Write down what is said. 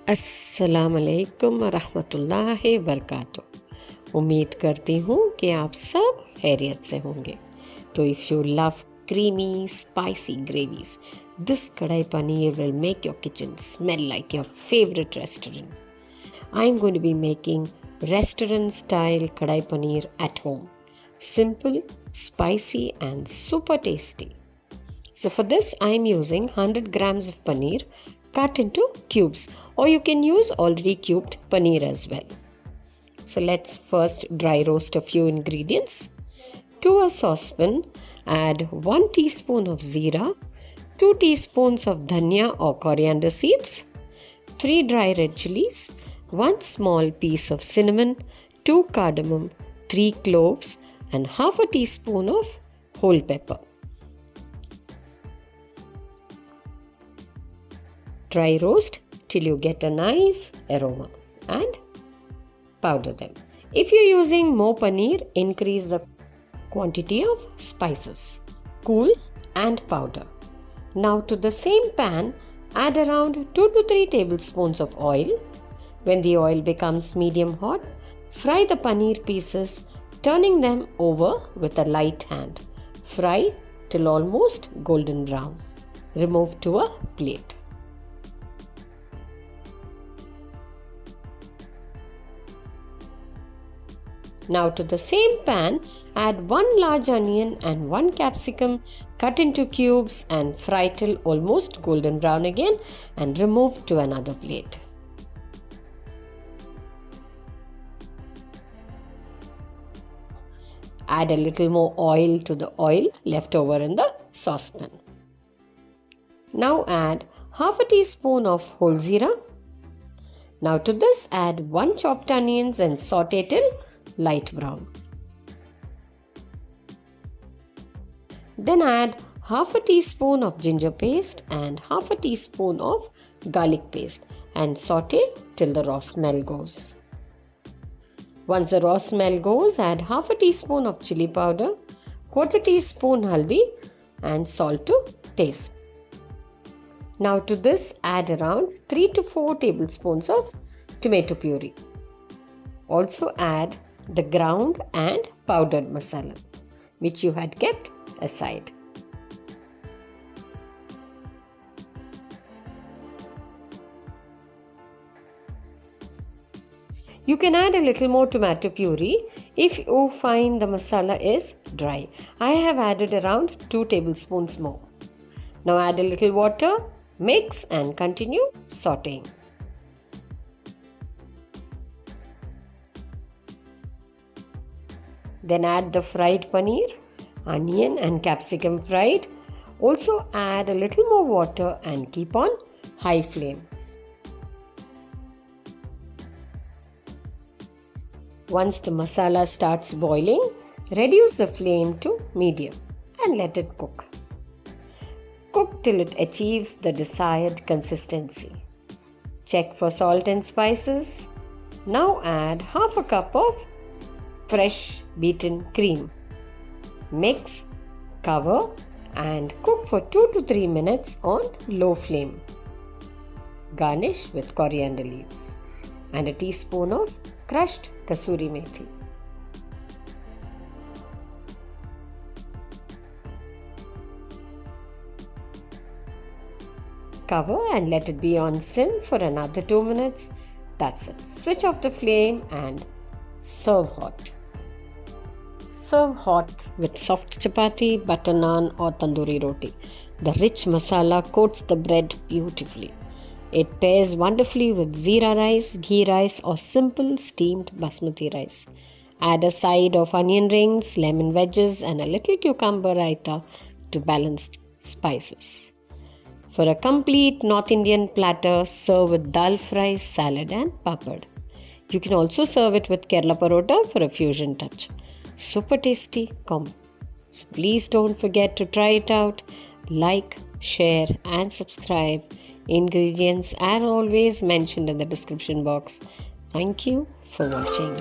अस्सलाम वालेकुम रहमतुल्लाहि वबरकातुहू। उम्मीद करती हूँ कि आप सब खैरियत से होंगे। तो if you love creamy spicy gravies, this kadai paneer will make your kitchen smell like your favorite restaurant. I'm going to be making restaurant style kadai paneer at home. Simple, spicy and super tasty. So for this I'm using 100 grams of paneer cut into cubes, or you can use already cubed paneer as well. So let's first dry roast a few ingredients. To a saucepan, add 1 teaspoon of zeera, 2 teaspoons of dhania or coriander seeds, 3 dry red chillies, 1 small piece of cinnamon, 2 cardamom, 3 cloves and half a teaspoon of whole pepper. Dry roast till you get a nice aroma and powder them. If you're using more paneer, increase the quantity of spices, cool and powder. Now to the same pan, add around 2 to 3 tablespoons of oil. When the oil becomes medium hot, fry the paneer pieces, turning them over with a light hand. Fry till almost golden brown. Remove to a plate. Now to the same pan, add 1 large onion and 1 capsicum cut into cubes and fry till almost golden brown again and remove to another plate. Add a little more oil to the oil left over in the saucepan. Now add half a teaspoon of whole zeera. Now to this add 1 chopped onions and saute till light brown. Then add half a teaspoon of ginger paste and half a teaspoon of garlic paste and saute till the raw smell goes. Once the raw smell goes, add half a teaspoon of chili powder, quarter teaspoon haldi and salt to taste. Now to this add around 3 to 4 tablespoons of tomato puree. Also add the ground and powdered masala which you had kept aside. You can add a little more tomato puree if you find the masala is dry. I have added around 2 tablespoons more. Now add a little water, mix and continue sauteing. Then add the fried paneer, onion and capsicum fried. Also add a little more water and keep on high flame. Once the masala starts boiling, reduce the flame to medium and let it cook. Cook till it achieves the desired consistency. Check for salt and spices. Now add half a cup of fresh beaten cream. Mix, cover and cook for 2 to 3 minutes on low flame. Garnish with coriander leaves and a teaspoon of crushed kasuri methi. Cover and let it be on sim for another 2 minutes. That's it. Switch off the flame and serve hot. Serve hot with soft chapati, butter naan or tandoori roti. The rich masala coats the bread beautifully. It pairs wonderfully with zeera rice, ghee rice or simple steamed basmati rice. Add a side of onion rings, lemon wedges and a little cucumber raita to balance spices. For a complete North Indian platter, serve with dal fry, salad and papad. You can also serve it with Kerala parota for a fusion touch. Super tasty combo. So please don't forget to try it out. Like, share and subscribe. Ingredients are always mentioned in the description box. Thank you for watching.